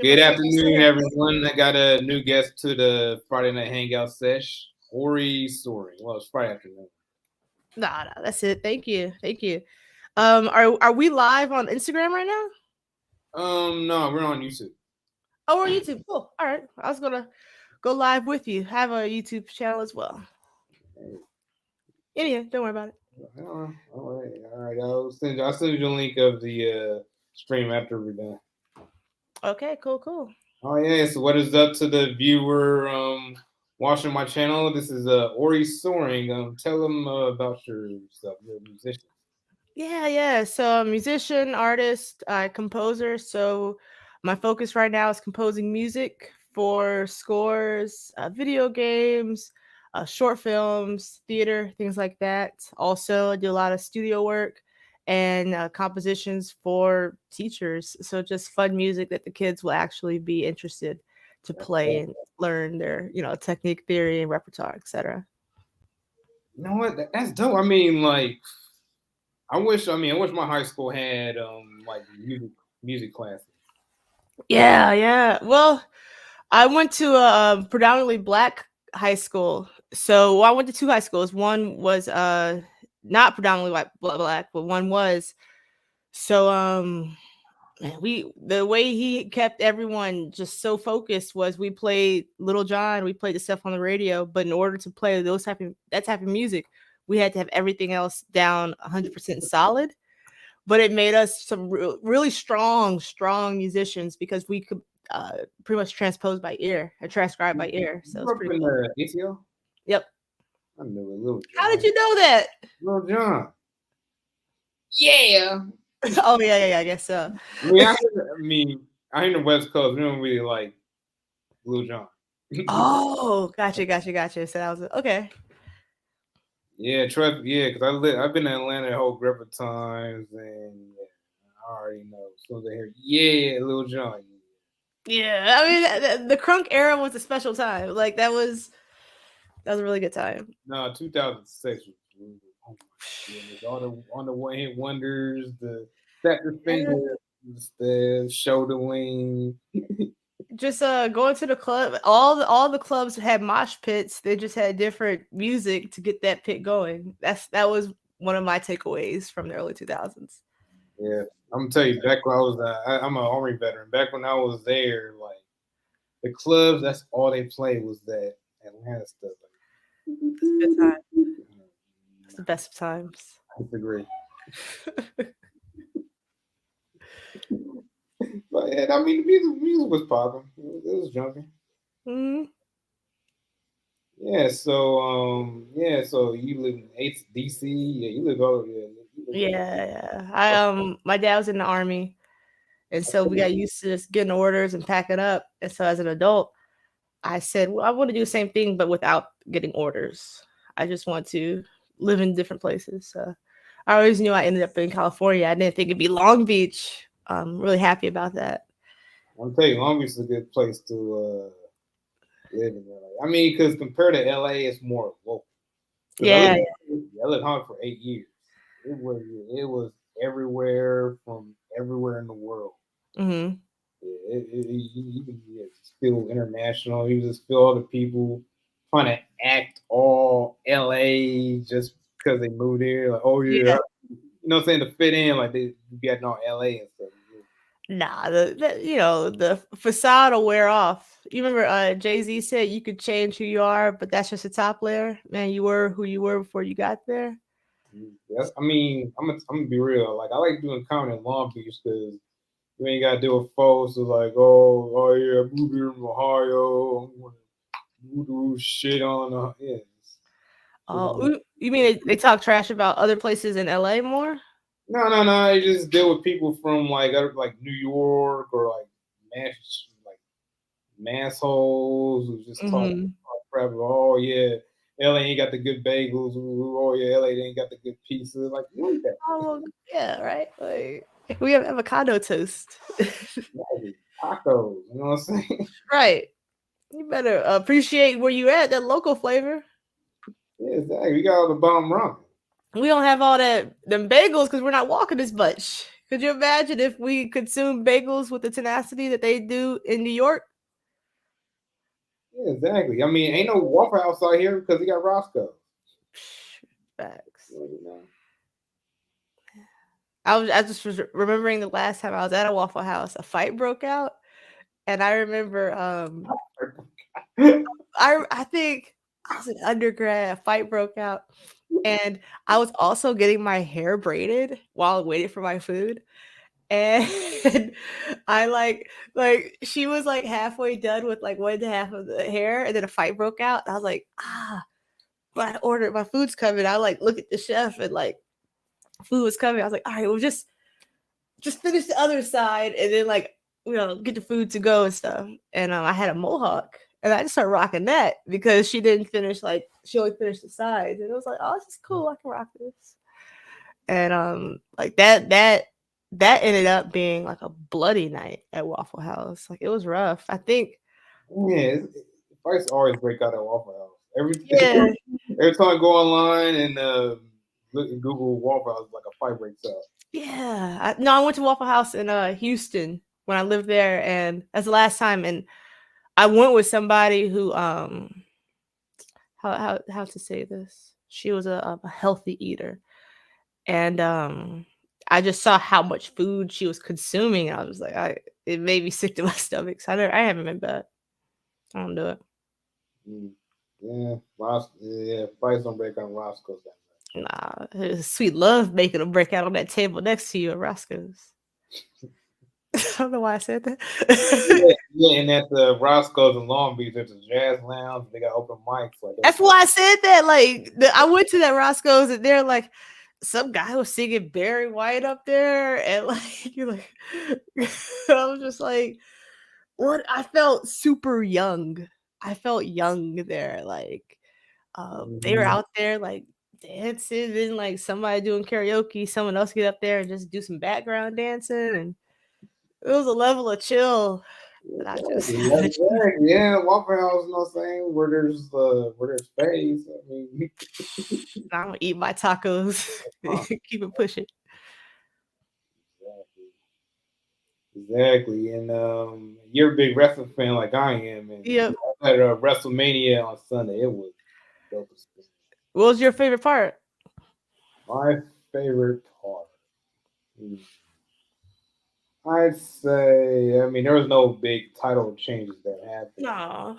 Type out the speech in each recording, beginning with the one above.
Good afternoon, everyone. I got a new guest to the Friday Night Hangout sesh. OriSoaring. Well, it's Friday afternoon. Nah, that's it. Thank you. Thank you. Are we live on Instagram right now? No, we're on YouTube. Oh, we're on YouTube. Cool. All right. I was gonna go live with you. Have a YouTube channel as well. Anyway, don't worry about it. All right. I'll send you a link of the stream after we're done. Okay, cool. Oh yeah. So what is up to the viewer watching my channel? This is OriSoaring. Tell them about yourself. You're a musician. Yeah. So I'm a musician, artist, composer. So my focus right now is composing music for scores, video games, short films, theater, things like that. Also, I do a lot of studio work and compositions for teachers. So just fun music that the kids will actually be interested to play and learn their, technique, theory, and repertoire, etc. You know what? That's dope. I mean, like, I wish my high school had like music classes. Yeah. Well, I went to a predominantly black high school. So I went to two high schools. One was not predominantly black, but one was. So man, the way he kept everyone just so focused was we played Little John, we played the stuff on the radio, but in order to play that type of music, we had to have everything else down 100% solid. But it made us some really strong musicians because we could pretty much transpose by ear or transcribe by ear. So it's pretty cool. ATL? Yep. I knew it, Little John. How did you know that? Little John. Yeah. Oh yeah. I guess so. I hear the West Coast. We don't really like Little John. Oh, gotcha. So that was okay. Yeah, because I've been in Atlanta a whole grip of times, and I already know. As soon as I hear, Little John. Yeah, I mean the crunk era was a special time. Like that was a really good time. No, 2006 was oh my goodness. All the on the one hit wonders, the Factor Fingers, the Shoulder Wing. Just going to the club. All the clubs had mosh pits. They just had different music to get that pit going. That was one of my takeaways from the early 2000s. Yeah, I'm gonna tell you. Back when I'm an Army veteran. Back when I was there, like the clubs, that's all they played was that Atlanta stuff. Good time. It's the best of times. I disagree. But yeah, I mean, the music was popping. It was jumping. Mm-hmm. So you live in DC. Yeah, you live over there. Yeah. My dad was in the Army, and so we got used to just getting orders and packing up. And so as an adult, I said, well, I want to do the same thing, but without getting orders. I just want to live in different places. So I always knew I ended up in California. I didn't think it'd be Long Beach. I'm really happy about that. I'll tell you, Long Beach is a good place to live in LA. I mean, because compared to LA, it's more local. Yeah. I lived home for 8 years. It was everywhere from everywhere in the world. Mm-hmm. You can just feel international. You just feel all the people trying to act all LA just because they moved here. Like, oh yeah. You know what I'm saying, to fit in, like they get all LA and stuff. Nah, the facade will wear off. You remember Jay-Z said you could change who you are, but that's just a top layer. Man, you were who you were before you got there. Yes, I mean, I'm gonna be real. Like I like doing comedy in Long Beach because you ain't gotta deal with folks who like, oh yeah, I moved here from Ohio. I'm gonna do shit on yes. Oh, you mean they talk trash about other places in LA more? No. You just deal with people from like New York or like massholes who just talk crap. Oh yeah, LA ain't got the good bagels. Oh yeah, LA ain't got the good pizza. Like you know that. Oh yeah, right. Like we have avocado toast. Tacos. You know what I'm saying? Right. You better appreciate where you at. That local flavor. Yeah, exactly. We got all the bomb ramen. We don't have all them bagels because we're not walking as much. Could you imagine if we consume bagels with the tenacity that they do in New York? Yeah, exactly. I mean, ain't no Waffle House out here because he got Roscoe. Facts. You know? I just was remembering the last time I was at a Waffle House, a fight broke out, and I remember I think I was an undergrad, a fight broke out, and I was also getting my hair braided while I waited for my food. And I she was like halfway done with like 1.5 of the hair, and then a fight broke out. And I was like, but I ordered my food's coming. I like look at the chef and like food was coming. I was like, all right, we'll just finish the other side and then like get the food to go and stuff. And I had a mohawk and I just started rocking that because she didn't finish she only finished the sides, and it was like, oh, this is cool. I can rock this. And like that ended up being like a bloody night at Waffle House. Like it was rough. I think. Yeah, fights always break out at Waffle House. Every Yeah. every time I go online and look at Google Waffle House, like a fight breaks out. Yeah. I went to Waffle House in Houston when I lived there, and that's the last time. And I went with somebody who how to say this? She was a healthy eater, and I just saw how much food she was consuming. I was like, it made me sick to my stomach. So I haven't been back. I don't do it. Yeah, yeah, fights don't break out in Roscoe's that Nah, it's sweet love making them break out on that table next to you at Roscoe's. I don't know why I said that. yeah, and at the Roscoe's in Long Beach, there's a jazz lounge. They got open mics. Like That's why I said that. Like, I went to that Roscoe's and they're like, some guy was singing Barry White up there, and like, you're like, I was just like, what? I felt super young. I felt young there. Like, they were out there like dancing, and like somebody doing karaoke, someone else get up there and just do some background dancing, and it was a level of chill that I just yeah, Waffle House, you know what I'm saying? Where there's space. I mean, I don't eat my tacos. Keep it pushing. Exactly. And you're a big wrestling fan like I am, and Yep. I had a Wrestlemania on Sunday. It was dope. What was your favorite part? My favorite part. I'd say, I mean, there was no big title changes that happened. No.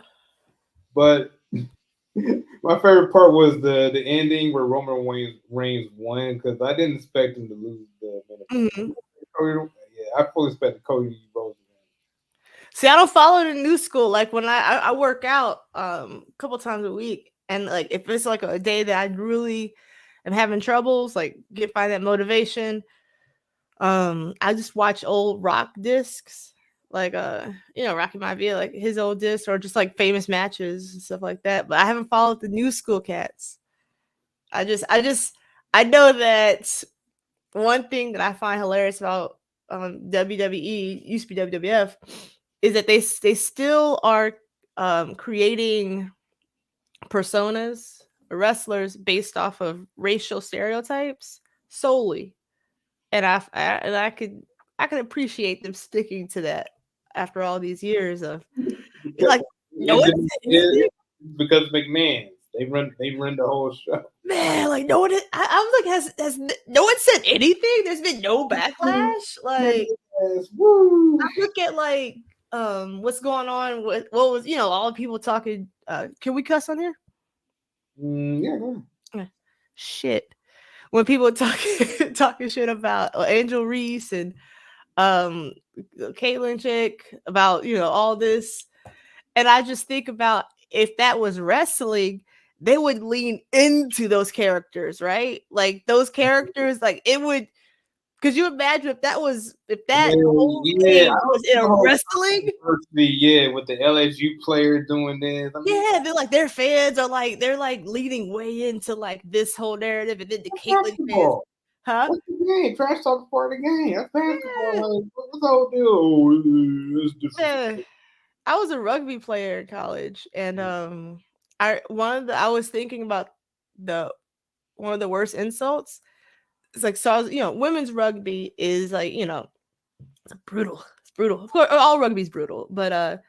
But my favorite part was the ending where Roman Reigns won, because I didn't expect him to lose the minute. Yeah, I fully expected Cody Rhodes. See, I don't follow the new school. Like when I work out a couple times a week, and like if it's like a day that I really am having troubles, like find that motivation, I just watch old rock discs, like Rocky Maivia, like his old discs, or just like famous matches and stuff like that. But I haven't followed the new school cats. I know that one thing that I find hilarious about WWE, used to be WWF, is that they still are creating personas, wrestlers based off of racial stereotypes solely, and I could appreciate them sticking to that after all these years of like no one said anything. Because McMahon, they run the whole show. Man, like no one. I was like, has no one said anything? There's been no backlash. Like, woo. I look at like what's going on with what was all the people talking. Can we cuss on here? Yeah. Shit. When people talking shit about Angel Reese and Caitlyn chick about all this, and I just think about if that was wrestling, they would lean into those characters, right? Like those characters, like it would. Could you imagine if that whole thing was in a wrestling? Yeah, with the LSU player doing this. I mean, yeah, they're like their fans are like they're like leading way into like this whole narrative, and then the Caitlyn fans, huh? What's the game? Trash talk part of the game. That's basketball. Yeah. Like, what's the whole deal? Yeah. I was a rugby player in college, and I was thinking about one of the worst insults. it's like, so I was, women's rugby is like, it's brutal. It's brutal. Of course, all rugby's brutal, but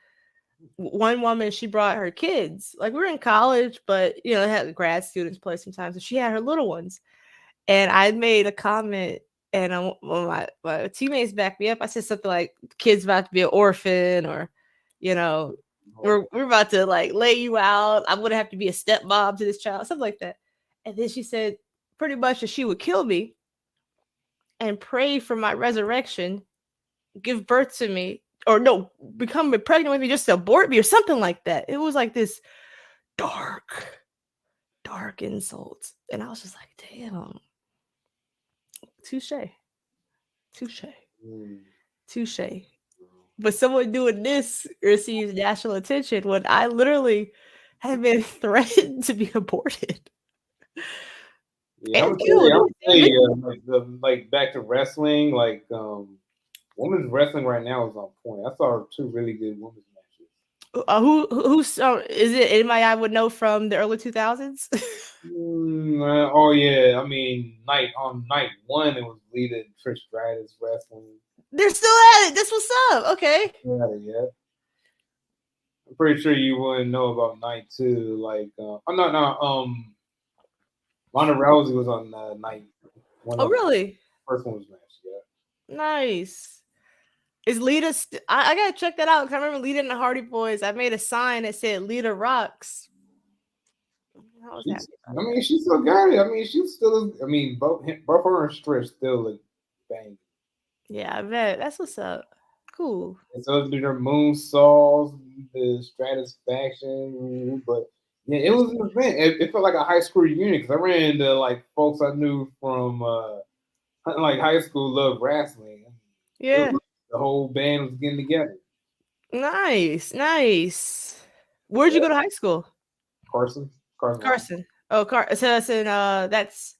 one woman, she brought her kids. Like, we were in college, but they had grad students play sometimes, so she had her little ones. And I made a comment, and my teammates backed me up. I said something like, "Kid's about to be an orphan," or, we're about to like lay you out. I'm gonna have to be a stepmom to this child, something like that. And then she said pretty much that she would kill me and pray for my resurrection, give birth to me, or no, become pregnant with me just to abort me or something like that. It was like this dark insult. And I was just like, damn. Touche. But someone doing this receives national attention when I literally have been threatened to be aborted. Yeah, I'm gonna tell you, like back to wrestling, like women's wrestling right now is on point. I saw 2 really good women's matches. Who's is it? Anybody I would know from the early 2000s? Oh yeah, I mean, night 1 it was Lita and Trish Stratus wrestling. They're still at it. That's what's up. Okay. Yeah. I'm pretty sure you wouldn't know about night 2. Like, I'm not. Ronda Rousey was on night 1. Oh, really? First one was match. Yeah. Nice. Is Lita? I gotta check that out because I remember Lita and the Hardy Boys. I made a sign that said "Lita rocks." She still got it. I mean, she's still. I mean, both her and Trish still look bang. Yeah, I bet. That's what's up. Cool. And so do their moonsaults, the Stratisfaction, but yeah, it was an event. It felt like a high school reunion because I ran into like folks I knew from like high school loved wrestling. Yeah, the whole band was getting together. Nice. Where'd you go to high school? Carson. Oh, so that's in that's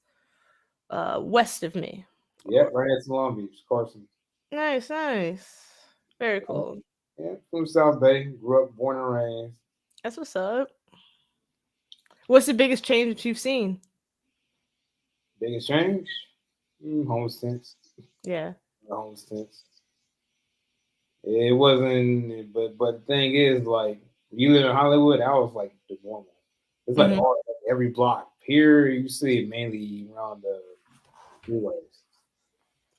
west of me. Yeah, right at Long Beach, Carson. Nice. Very cool. Yeah, from South Bay. Grew up, born and raised. That's what's up. What's the biggest change that you've seen? Biggest change? Home stints. Yeah. Home stints. It wasn't, but the thing is, like, you live in Hollywood, I was like the normal. It's like every block. Here, you see it mainly around the freeways.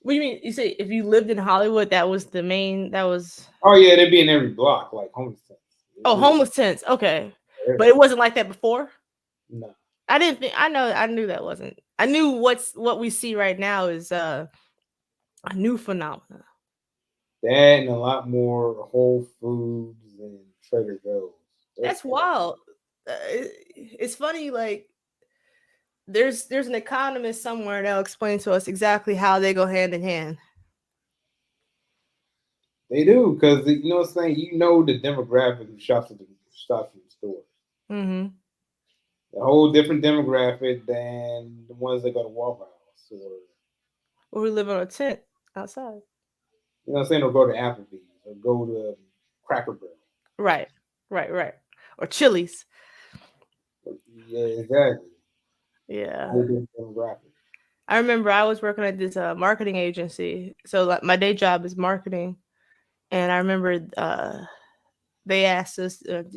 What do you mean? You say if you lived in Hollywood, that was the main. That was. Oh yeah, they'd be in every block, like homeless tents. Homeless tents. Okay, but it wasn't like that before. No, I didn't think. I knew that wasn't. I knew what we see right now is a new phenomenon. That and a lot more Whole Foods and Trader Joe's. That's wild. It's funny, like there's an economist somewhere that'll explain to us exactly how they go hand in hand. They do, because you know what I'm saying. You know the demographic who shops in the stores. Mm-hmm. A whole different demographic than the ones that go to Waffle House or who live on a tent outside. You know what I'm saying? Or go to Applebee's or go to Cracker Barrel. Right. Or Chili's. Yeah, exactly. Yeah. I remember I was working at this marketing agency. So like my day job is marketing. And I remember they asked us, do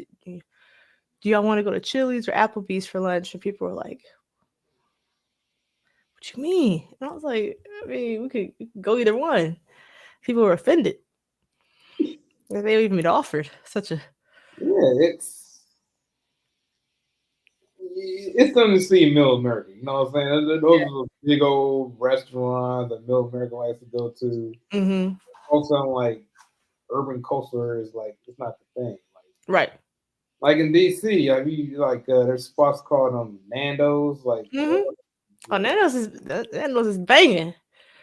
y'all want to go to Chili's or Applebee's for lunch? And people were like, what you mean? And I was like, I mean, we could go either one. People were offended. They even offered such a... Yeah, it's something to see in Middle America. You know what I'm saying? Those are big old restaurants that Middle America likes to go to. Mm-hmm. Also, like urban culture is like it's not the thing. Right. Like in DC, there's spots called Nando's. Like, Nando's is banging.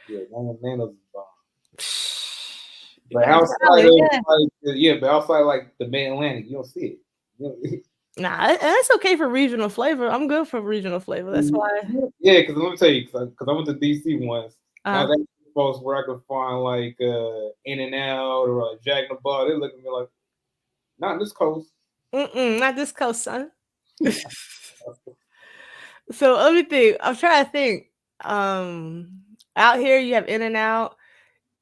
Yeah, Nando's is bomb. But outside, but outside like the Mid Atlantic, you don't see it. Nah, that's okay for regional flavor. I'm good for regional flavor. That's why. Yeah, because let me tell you, because I went to DC once. Now that's folks where I could find like In-N-Out or like Jack in the Box. They look at me like, not this coast. Not this coast, son. So let me think. I'm trying to think. Out here you have In-N-Out,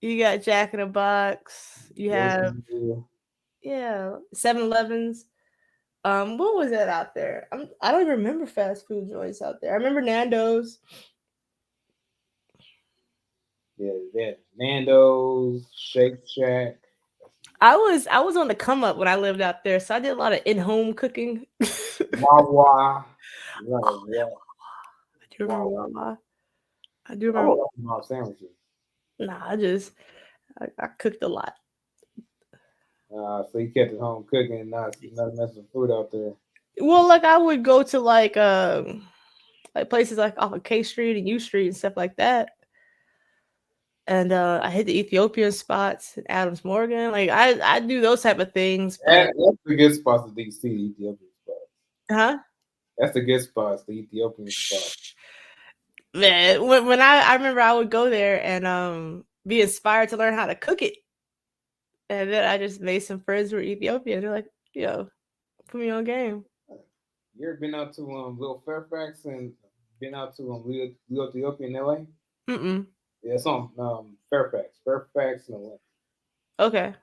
you got Jack in the Box, you have 7-Elevens. What was that out there? I don't even remember fast food joints out there. I remember Nando's. Yeah, Nando's, Shake Shack. I was on the come up when I lived out there, so I did a lot of in-home cooking. Wawa. Yeah, yeah. I do remember Wawa. I do I remember. love my sandwiches. Nah, I cooked a lot. So you kept it home cooking and not messing with food out there. Well, like I would go to like places like off of K Street and U Street and stuff like that. And I hit the Ethiopian spots, Adams Morgan. Like I do those type of things. But That's the good spots to see the Ethiopian spots. huh? That's the good spots, the Ethiopian spots. Man, when I remember I would go there and be inspired to learn how to cook it. And then I just made some friends who were Ethiopian. They're like, yo, put me on game. You ever been out to Little Fairfax and been out to Little Ethiopia in LA? Mm-mm. Yeah, it's on Fairfax and Atlanta. Okay.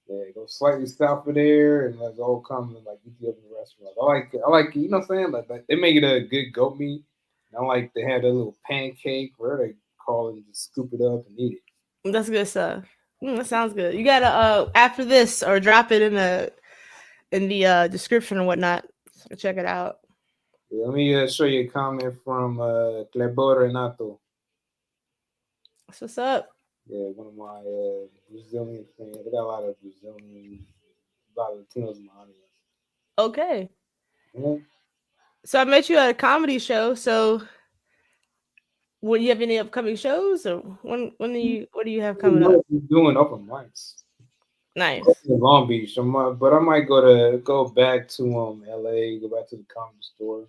Yeah, go slightly south of there and like all common like Ethiopian restaurants. I like you know what I'm saying? Like they make it a good goat meat. And I like they have that little pancake, where they call it, and just scoop it up and eat it. That's good stuff. That sounds good. You gotta after this or drop it in the description or whatnot. So check it out. Yeah, let me show you a comment from Clebo Renato. That's what's up. Yeah, one of my Brazilian fans. They got a lot of Brazilian, a lot of Latinos in my audience. Okay. Yeah. So I met you at a comedy show. So will you have any upcoming shows or when do you what do you have coming up? Doing open mics. Nice. In Long Beach, but I might go back to LA, go back to the comedy store.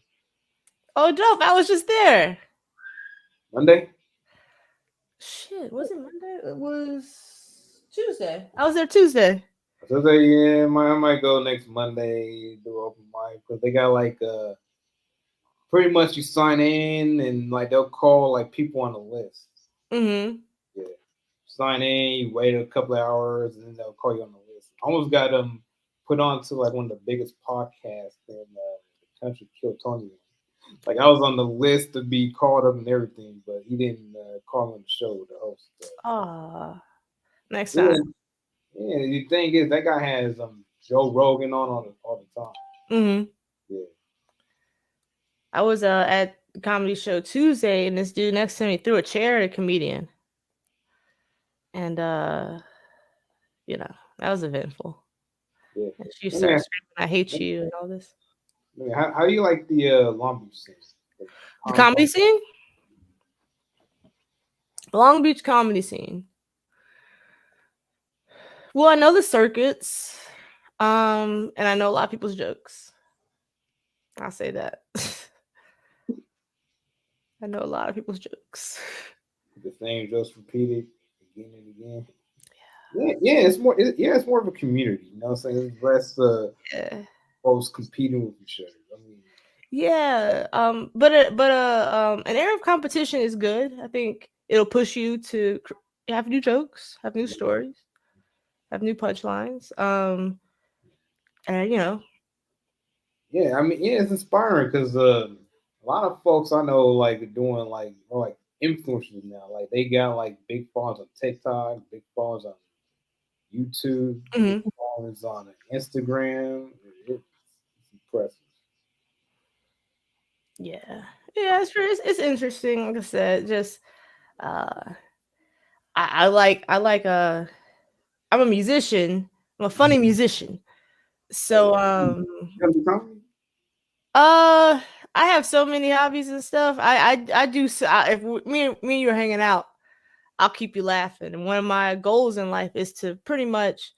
Oh, dope! I was just there. Monday. Shit, was it Monday? It was Tuesday. I was there Tuesday. So yeah, I might go next Monday do open mic because they got like pretty much you sign in and like they'll call like people on the list. Mm-hmm. Yeah, sign in, you wait a couple of hours, and then they'll call you on the list. I almost got them put on to like one of the biggest podcasts in the country, Kill Tony. Like I was on the list to be called up and everything, but he didn't call me on the show, the host. Oh, next time. Yeah, the thing is that guy has Joe Rogan on all the time. Mm-hmm. Yeah. I was at the comedy show Tuesday, and this dude next to me threw a chair at a comedian, and that was eventful. Yeah. And she started screaming, "I hate you," and all this. How do you like the Long Beach scene? The comedy scene? Long Beach comedy scene. Well, I know the circuits, and I know a lot of people's jokes. I'll say that. I know a lot of people's jokes. The same jokes repeated again and again. Yeah, it's more. It's more of a community. You know what I'm saying? It's less folks competing with each other. I mean, yeah. But an era of competition is good. I think it'll push you to have new jokes, have new stories, have new punchlines. And yeah, I mean, yeah, it's inspiring because a lot of folks I know like doing like influencers now. Like they got like big followers on TikTok, big followers on YouTube, big followers on Instagram. It's impressive. Yeah, it's interesting. Like I said, just I like I'm a musician. I'm a funny musician. So I have so many hobbies and stuff. I do. If me and you are hanging out, I'll keep you laughing. And one of my goals in life is to pretty much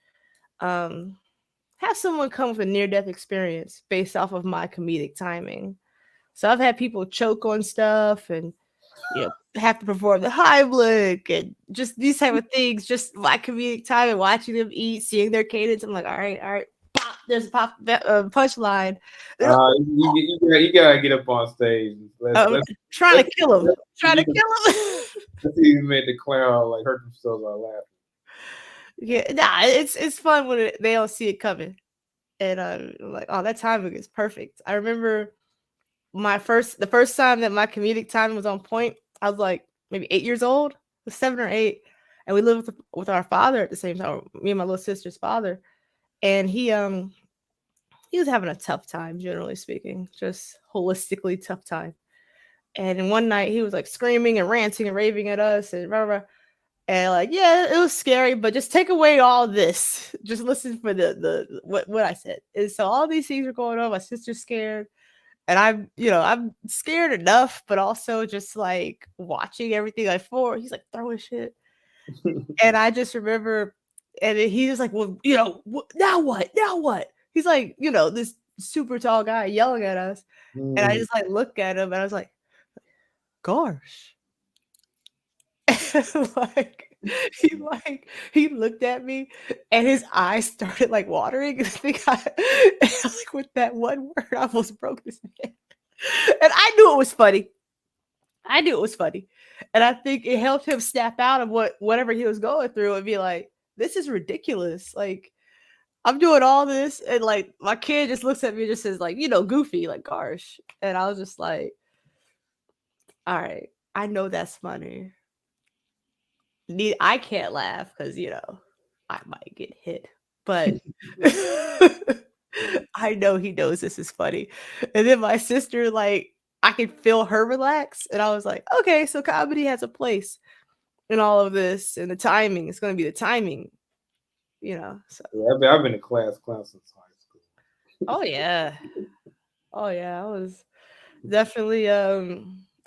have someone come with a near-death experience based off of my comedic timing. So I've had people choke on stuff and have to perform the Heimlich and just these type of things. Just my comedic time and watching them eat, seeing their cadence. I'm like, all right, There's a punchline. You gotta get up on stage. Trying to kill him. Trying to kill him. Let's see who made the clown like hurt themselves by laughing. Yeah, nah, it's fun when they don't see it coming. And I'm like, oh, that timing is perfect. I remember the first time that my comedic timing was on point. I was like maybe 8 years old, 7 or 8, and we lived with our father at the same time. Me and my little sister's father, and he was having a tough time, generally speaking, just holistically tough time. And one night he was like screaming and ranting and raving at us and blah, blah, blah. And like, yeah, it was scary, but just take away all this. Just listen for the what I said. And so all these things are going on. My sister's scared. And I'm scared enough, but also just like watching everything like he's like throwing shit. And I just remember, and he was like, well, now what? Now what? He's like, this super tall guy yelling at us. And I just like looked at him and I was like, gosh. He looked at me and his eyes started like watering. And I was like, with that one word, I almost broke his head. And I knew it was funny. And I think it helped him snap out of whatever he was going through and be like, this is ridiculous. Like, I'm doing all this. And like, my kid just looks at me and just says like, goofy, like, gosh. And I was just like, all right, I know that's funny. I can't laugh because, I might get hit. But I know he knows this is funny. And then my sister, like, I could feel her relax. And I was like, okay, so comedy has a place in all of this. And the timing, it's going to be the timing, So. Yeah, I've been a clown since high school. Oh, yeah. I was definitely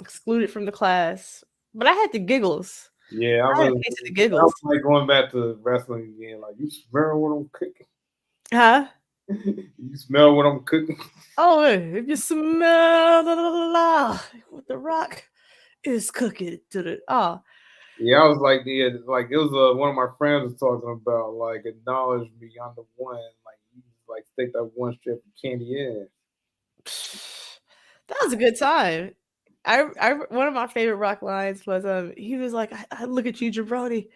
excluded from the class. But I had the giggles. Yeah, I was like going back to wrestling again. Like, you smell what I'm cooking? Huh? You smell what I'm cooking? Oh, if you smell what the Rock is cooking to the Yeah, I was like, it was one of my friends was talking about like acknowledge me. I'm the one. Like, you like stick that one strip of candy in. That was a good time. One of my favorite Rock lines was he was like, I look at you, jabroni,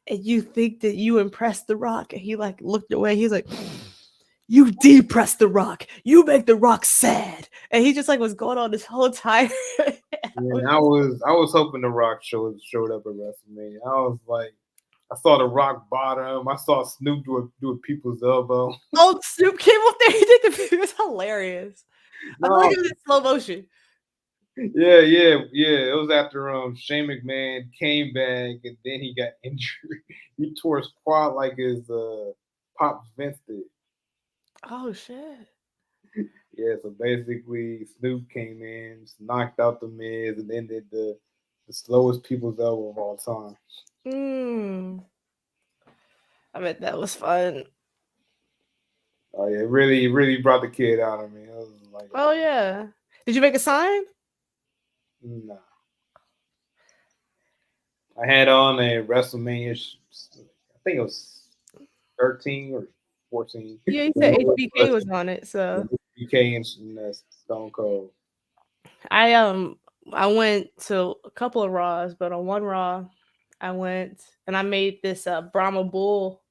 and you think that you impressed the Rock, and he like looked away. He's like, you depress the Rock, you make the Rock sad, and he just like was going on this whole time. Yeah, I was hoping the Rock showed up at WrestleMania. I was like, I saw the Rock bottom. I saw Snoop do a people's elbow. Oh, Snoop came up there. He did it was hilarious. I thought it was in slow motion. Yeah. It was after Shane McMahon came back and then he got injured. He tore his quad like his Pop Vince did. Oh shit. Yeah, so basically Snoop came in, knocked out the Miz, and then did the slowest people's elbow of all time. I bet that was fun. Oh yeah, it really brought the kid out of me. I was like, oh yeah. Did you make a sign? Nah. I had on a WrestleMania. I think it was 13 or 14. Yeah, you said HBK was on it, so HBK and Stone Cold. I went to a couple of Raws, but on one Raw, I went and I made this Brahma Bull.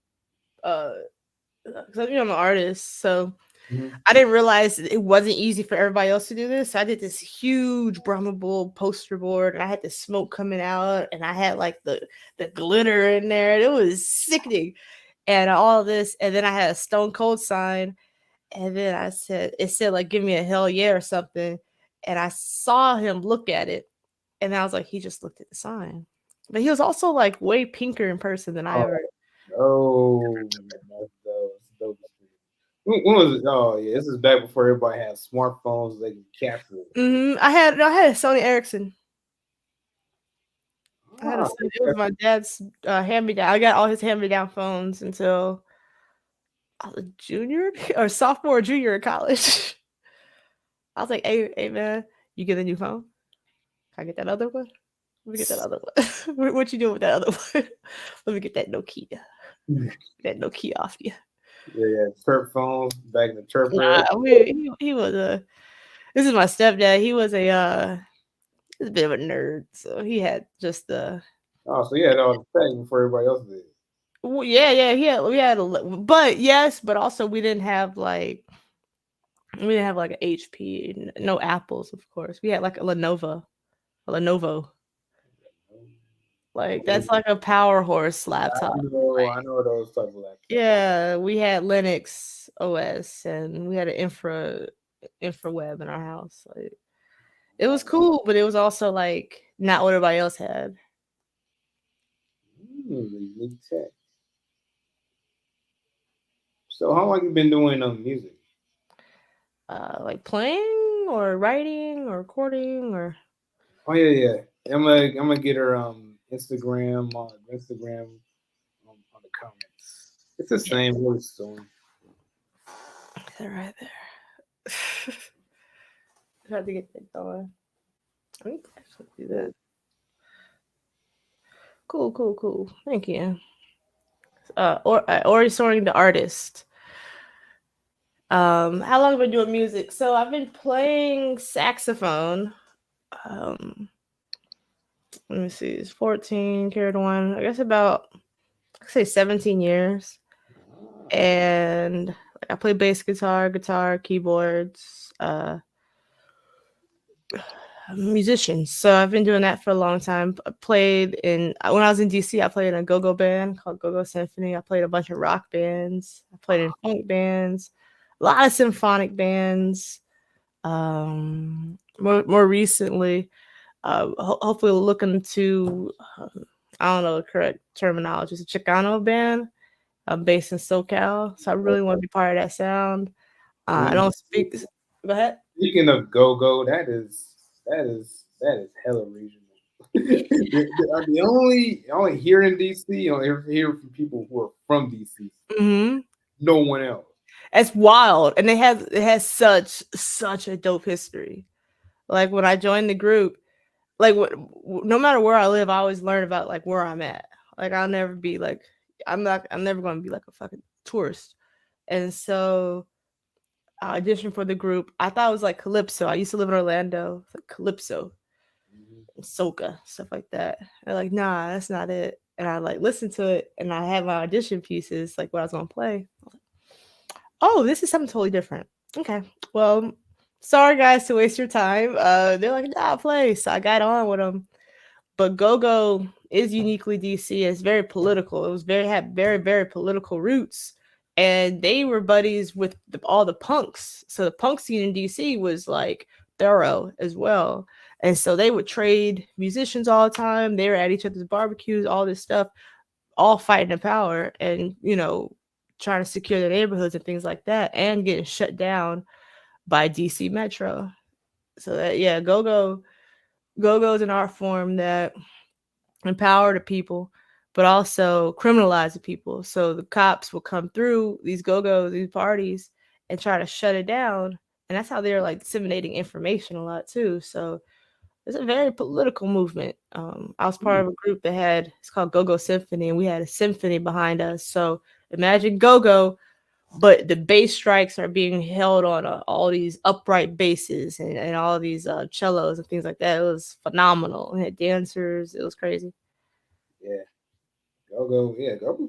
Because I'm an artist, so I didn't realize it wasn't easy for everybody else to do this. So I did this huge Brahma Bull poster board, and I had the smoke coming out, and I had like the glitter in there. It was sickening, and all of this, and then I had a Stone Cold sign, and then it said like "Give me a hell yeah" or something, and I saw him look at it, and I was like, he just looked at the sign, but he was also like way pinker in person than I ever. Oh, that's dope. When was it? Oh yeah, this is back before everybody had smartphones. They could capture it. I had a Sony Ericsson. It was my dad's hand-me-down. I got all his hand-me-down phones until I was a junior or sophomore or junior in college. I was like, hey man, you get a new phone? Can I get that other one? Let me get that other one. What you doing with that other one? Let me get that Nokia. That Nokia off you. Yeah, chirp phones back in the chirper. Nah, he was a. This is my stepdad. He was a bit of a nerd, so he had just the. Oh, so you had all the tech before everybody else did. Well, yeah. We had but yes, but also we didn't have like an HP, no Apples, of course. We had like a Lenovo. Like that's like a power horse laptop. I know those type of laptops. Yeah, we had Linux OS and we had an infraweb in our house. Like it was cool, but it was also like not what everybody else had. Unique tech. So how long you been doing music? Like playing or writing or recording or Oh yeah. I'm gonna get her Instagram on the comments. It's the yeah, same voice, so they're right there. I had to get that going. I need to actually do that. Cool. Thank you. OriSoaring the artist. How long have I been doing music? So I've been playing saxophone. Um, let me see, it's 14 carried one. I guess about I say 17 years. And like, I play bass guitar, keyboards, musician. So I've been doing that for a long time. I played in when I was in DC. I played in a go-go band called Go-Go Symphony. I played a bunch of rock bands. I played in funk bands, a lot of symphonic bands. More recently, hopefully looking to I don't know the correct terminology. It's a Chicano band. I'm based in SoCal, so I really want to be part of that sound. I don't speak. Go ahead. speaking of go, that is hella regional. The only here in DC, you ever hear from people who are from DC. Hmm. No one else. It's wild, and it has such a dope history. Like when I joined the group, like no matter where I live, I always learn about like where I'm at. Like I'll never be like I'm never going to be like a fucking tourist. And so I auditioned for the group. I thought it was like Calypso. I used to live in Orlando. It's like Calypso, Soca, stuff like that. They're like, nah, that's not it. And I like listened to it, and I had my audition pieces, like what I was gonna play. Oh, this is something totally different. Okay, well, sorry guys to waste your time. They're like, nah, play. So I got on with them. But Go Go is uniquely DC. It's very political. It was very political roots, and they were buddies with all the punks. So the punk scene in DC was like thorough as well, and so they would trade musicians all the time. They were at each other's barbecues, all this stuff, all fighting the power, and trying to secure their neighborhoods and things like that, and getting shut down by DC Metro. So that yeah, Go Go is an art form that empower the people, but also criminalize the people. So the cops will come through these go-go's, these parties, and try to shut it down. And that's how they're like disseminating information a lot too. So it's a very political movement. I was part of a group that it's called Go-Go Symphony, and we had a symphony behind us. So imagine Go-Go, but the bass strikes are being held on all these upright basses and all these cellos and things like that. It was phenomenal. We had dancers. It was crazy. Yeah, go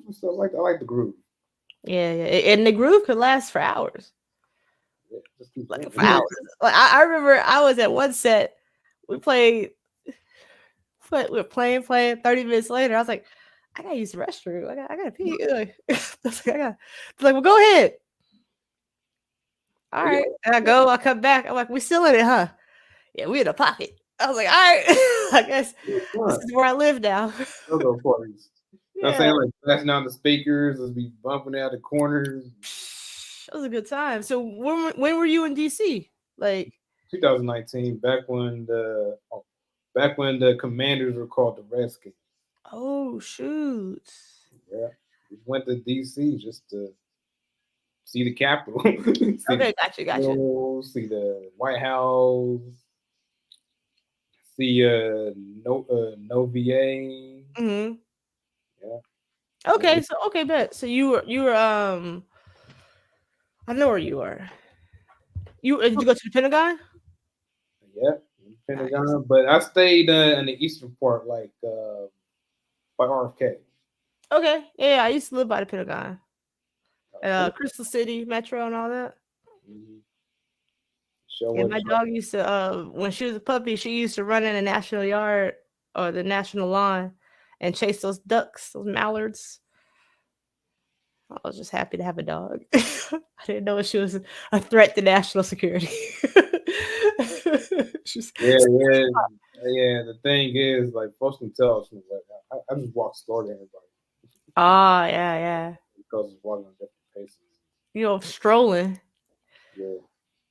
some stuff like I like the groove. Yeah. And the groove could last for hours. Yeah, just keep Like for going. hours. Like I remember I was at one set, we played we were playing, 30 minutes later. I was like, I gotta use the restroom. I gotta pee. Like, I was like, well, go ahead. All Yeah, right. And I go, I come back. I'm like, we still in it, huh? Yeah, we in a pocket. I was like, all right. I guess it's this fun. is where I live now. Go parties. You know what I'm Yeah. saying? Like flashing out the speakers, just be bumping out the corners. That was a good time. So when were you in DC? Like, 2019, back when the Commanders were called the Redskins. oh shoot. Yeah, we went to DC just to see the Capitol, see the Okay, gotcha. Capitol, see the White House, see no VA. Hmm. Yeah, Okay, so okay, bet. So you were I know where you are. Did you go to the Pentagon? Yeah, Nice. Pentagon. But I stayed in the eastern part, like by RFK. Okay. Yeah, I used to live by the Pentagon. Okay. Crystal City Metro and all that. Mm-hmm. Show Yeah, what my it's dog used to when she was a puppy, she used to run in the national yard or the national lawn and chase those ducks, those mallards. I was just happy to have a dog. I didn't know she was a threat to national security. She's- Yeah, yeah, yeah. The thing is, like, folks can tell us, like, I just walk slower than everybody Oh, yeah, yeah. because it's walking on different paces. Strolling. Yeah,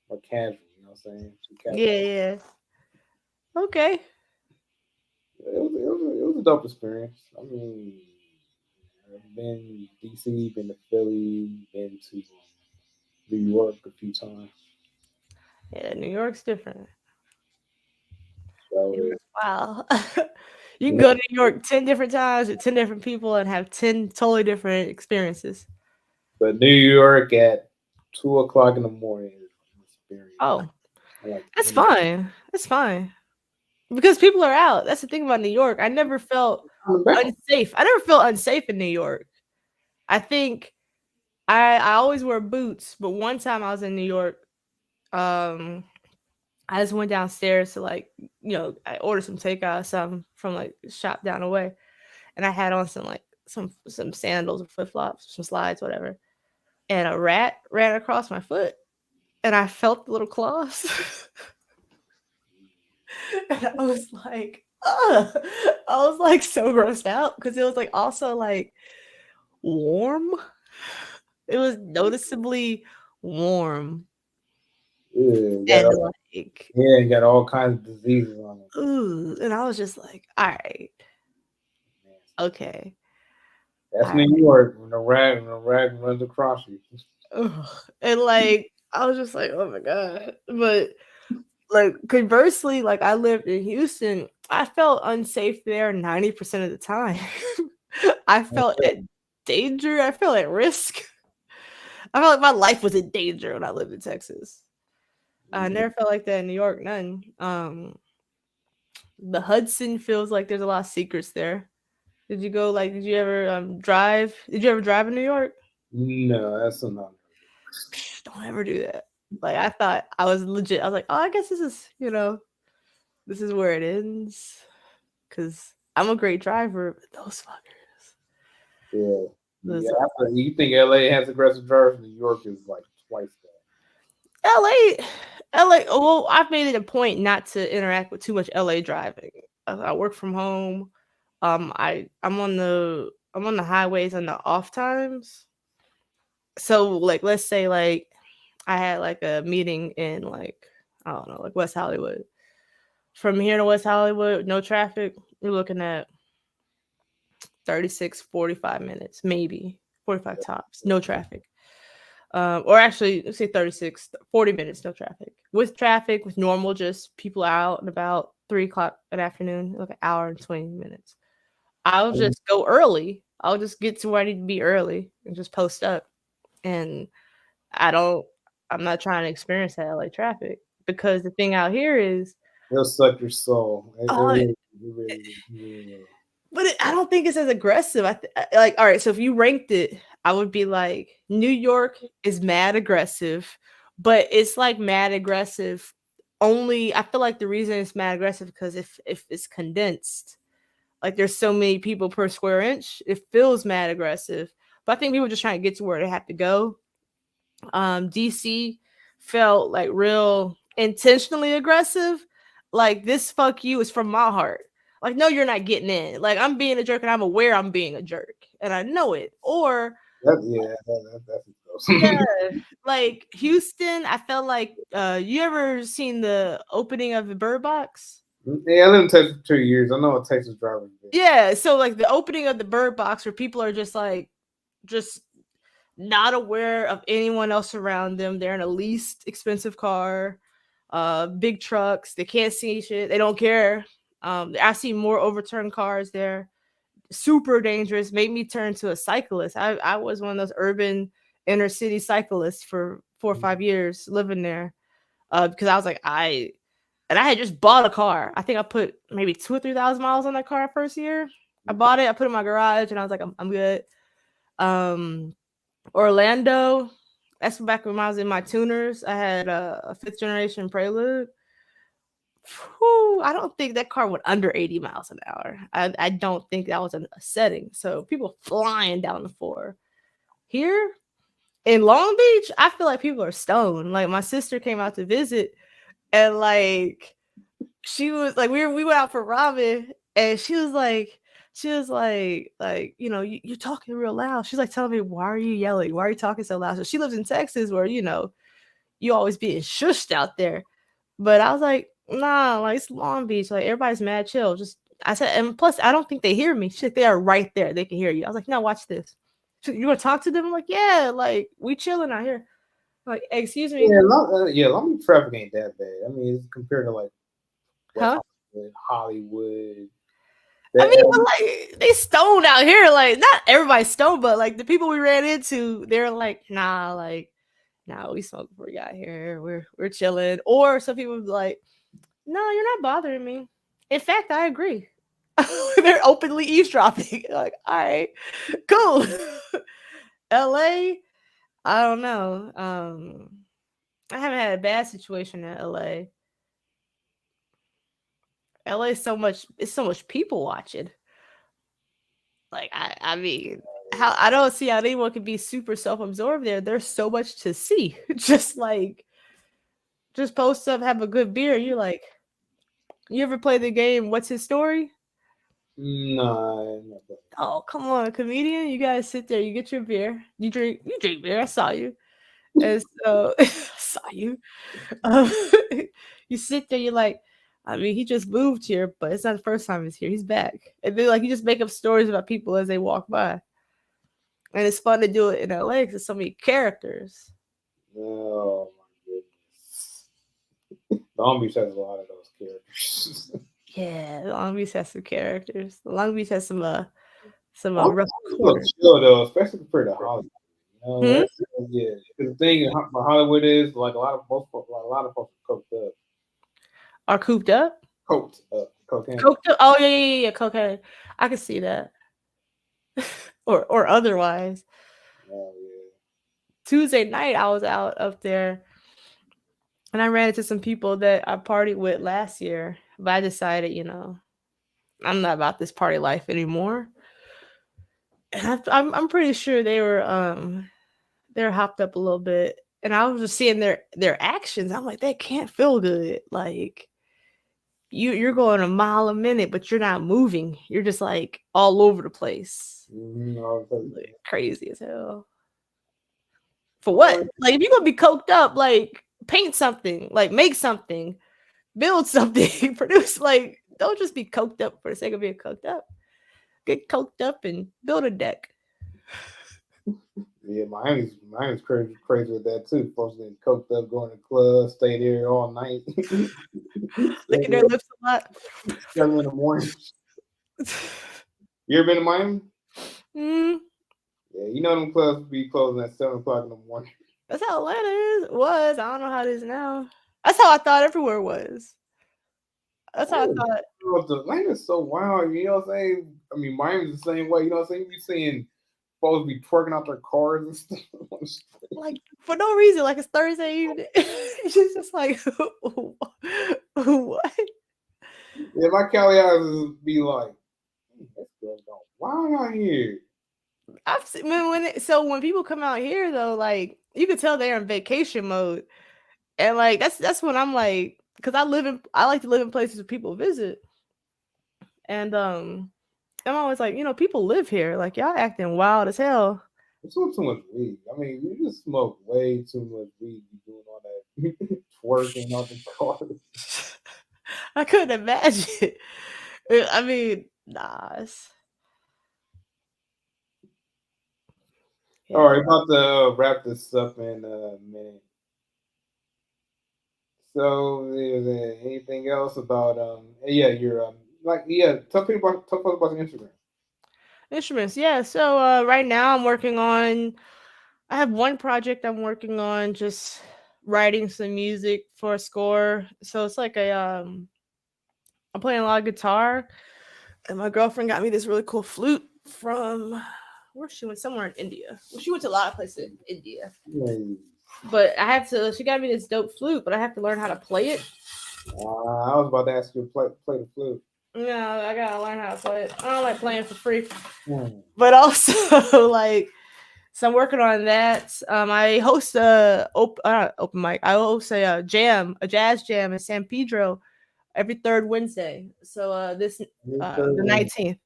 or casual, you know what I'm saying? Too casual. Yeah, yeah. Okay. It was a dope experience. I mean, I've been DC, been to Philly, been to New York a few times. Yeah, New York's different. New So, York's wow. You can yeah, go to New York 10 different times with 10 different people and have 10 totally different experiences. but New York at 2 o'clock in the morning is an experience. Oh, I like that's any fine. That's fine. Because people are out. That's the thing about New York. I never felt coming back. unsafe. I never felt unsafe in New York. I think I always wear boots, but one time I was in New York, um, I just went downstairs to I ordered some takeout or something from like a shop down the way, and I had on some sandals or flip flops, some slides, whatever. And a rat ran across my foot, and I felt the little claws, and I was like, ugh. I was like so grossed out because it was like also like warm. It was noticeably warm Yeah, and like, got all kinds of diseases on it. ooh, and I was just like, all right, okay, That's all right. New York when the rag runs across you. Ugh. And like, I was just like, oh my god. But like conversely, like I lived in Houston, I felt unsafe there 90% of the time. I felt at danger. I felt at risk. I felt like my life was in danger when I lived in Texas. I never felt like that in New York, none. The Hudson feels like there's a lot of secrets there. Did you ever drive? Did you ever drive in New York? No, that's not. Don't ever do that. Like I thought I was legit. I was like, oh, I guess this is where it ends. Cause I'm a great driver, but those fuckers. Yeah, Those You think LA has aggressive drivers? New York is like twice LA, LA. Well, I've made it a point not to interact with too much LA driving. I work from home. I'm on the highways on the off times. So like, let's say like I had like a meeting in like I don't know, like West Hollywood. From here to West Hollywood, no traffic. You're looking at 36, 45 minutes, maybe 45 tops, no traffic. Or actually, let's say 36, 40 minutes, no traffic. With traffic, with normal, just people out and about 3 o'clock in the afternoon, like an hour and 20 minutes. I'll there. just go early. I'll just get to where I need to be early and just post up. And I don't, I'm not trying to experience that LA traffic because the thing out here is, They'll suck your soul. uh, Really will. but I don't think it's as aggressive. Like, all right, so if you ranked it, I would be like, New York is mad aggressive, but it's like mad aggressive. Only I feel like the reason it's mad aggressive because if it's condensed, like there's so many people per square inch, it feels mad aggressive. But I think people are just trying to get to where they have to go. DC felt like real intentionally aggressive. Like this fuck you is from my heart. Like, no, you're not getting in. Like I'm being a jerk and I'm aware I'm being a jerk and I know it. Or That's yeah, close. like Houston, I felt like you ever seen the opening of the Bird Box? Yeah, I lived in Texas for 2 years. I know what Texas drivers do. Yeah, so like the opening of the Bird Box where people are just like just not aware of anyone else around them. They're in a least expensive car, big trucks. They can't see shit. They don't care. I see more overturned cars there. Super dangerous. Made me turn to a cyclist. I was one of those urban inner city cyclist for 4 or 5 years living there. Because I was like, I had just bought a car. I think I put maybe 2 or 3 thousand miles on that car first year. I bought it. I put it in my garage, and I was like, I'm good. Orlando. That's back when I was in my tuners. I had a 5th generation Prelude. Whew, I don't think that car went under 80 miles an hour. I don't think that was a setting. So people flying down the floor. Here in Long Beach, I feel like people are stoned. Like my sister came out to visit, and like she was like, we went out for ramen, and she was like, you're talking real loud. She's like telling me, why are you yelling? Why are you talking so loud? So she lives in Texas, where you always being shushed out there. But I was like, nah, like it's Long Beach, like everybody's mad chill. Just I said, and plus I don't think they hear me. She's like, they are right there. They can hear you. I was like, no, watch this. You want to talk to them? I'm like, yeah, like we chilling out here. I'm like, excuse me. Long Beach traffic ain't that bad. I mean, it's compared to like Hollywood. I mean, but like they stoned out here. Like not everybody's stoned, but like the people we ran into, they're like, nah, we smoked before we got here. We're chilling. Or some people be like, no, you're not bothering me. In fact, I agree. They're openly eavesdropping. Like, all right, cool. LA, I don't know. I haven't had a bad situation in LA. LA is it's so much people watching. Like I mean, how I don't see how anyone can be super self-absorbed there. There's so much to see. Just post up, have a good beer. You're like, you ever play the game What's His Story? No. Oh, come on, comedian. You guys sit there, you get your beer. You drink beer. I saw you. And so I saw you. Um, you sit there, you're like, I mean, he just moved here, but it's not the first time he's here. He's back. And then like you just make up stories about people as they walk by. And it's fun to do it in LA because there's so many characters. Oh my goodness. Long Beach has a lot of those characters. Yeah, Long Beach has some characters. Long Beach has some rough corners. Chill though, especially compared to Hollywood. Yeah. The thing about Hollywood is like a lot of folks are coked up. Are cooped up? Coked up. Cocaine. Coked up. Oh yeah, cocaine. I can see that. or otherwise. Oh yeah. Tuesday night I was out up there and I ran into some people that I partied with last year, but I decided, I'm not about this party life anymore. And I'm pretty sure they're hopped up a little bit, and I was just seeing their actions. I'm like, that can't feel good. Like you're going a mile a minute, but you're not moving. You're just like all over the place. Like, crazy as hell. For what? Like if you're gonna be coked up, like paint something, like make something, build something, produce. Like don't just be coked up for the sake of being coked up. Get coked up and build a deck. Yeah, Miami's crazy with that too. Folks getting coked up, going to clubs, stay there all night. Licking their lips a lot. 7 in the morning. You ever been to Miami? Yeah, you know them clubs be closing at 7 o'clock in the morning. That's how Atlanta was. I don't know how it is now. That's how I thought everywhere was. That's how I thought. Atlanta's so wild. You know what I'm saying? I mean, Miami's the same way. You know what I'm saying? You be seeing folks be twerking out their cars and stuff. Like for no reason. Like it's Thursday evening. It's just like what? Yeah, my Cali eyes be like, that's good. Why are y'all here? I've seen when people come out here though, like you could tell they're in vacation mode, and like that's when I'm like, because I like to live in places where people visit, and I'm always like, people live here, like y'all acting wild as hell. It's too much weed. I mean, you just smoke way too much weed. You doing all that twerking out the cars. I couldn't imagine. I mean, nah. Yeah. All right, about to wrap this up in a minute. So, is there anything else about your talk about your Instagram. Instruments, yeah. So right now I'm working on I have one project I'm working on, just writing some music for a score. So it's like I'm playing a lot of guitar, and my girlfriend got me this really cool flute from where she went, somewhere in India. Well, she went to a lot of places in India. Nice. But I have to. She got me this dope flute, but I have to learn how to play it. I was about to ask you to play the flute. No, I gotta learn how to play it. I don't like playing for free. Hmm. But also like, so I'm working on that. I host a open mic. I host a jazz jam in San Pedro every third Wednesday. So the 19th.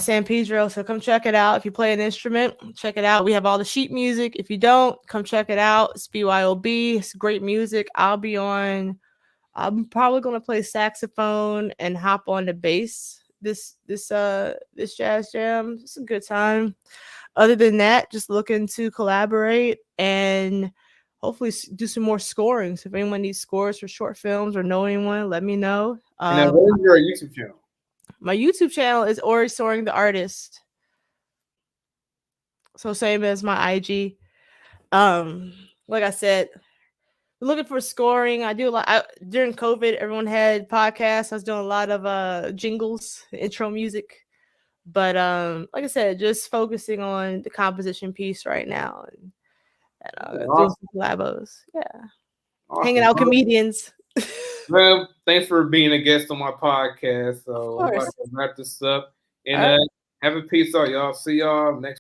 San Pedro. So come check it out. If you play an instrument, check it out. We have all the sheet music. If you don't, come check it out. It's BYOB. It's great music. I'm probably gonna play saxophone and hop on the bass. This jazz jam. It's a good time. Other than that, just looking to collaborate and hopefully do some more scoring. So if anyone needs scores for short films or know anyone, let me know. And then what is your YouTube channel? My YouTube channel is OriSoaring the Artist. So same as my IG. Like I said, looking for scoring. I do a lot during COVID. Everyone had podcasts. I was doing a lot of jingles, intro music. But like I said, just focusing on the composition piece right now and doing some collabos. Yeah, awesome. Hanging out with comedians. Well, thanks for being a guest on my podcast. So I'm about to wrap this up and have a peace out, y'all. See y'all next.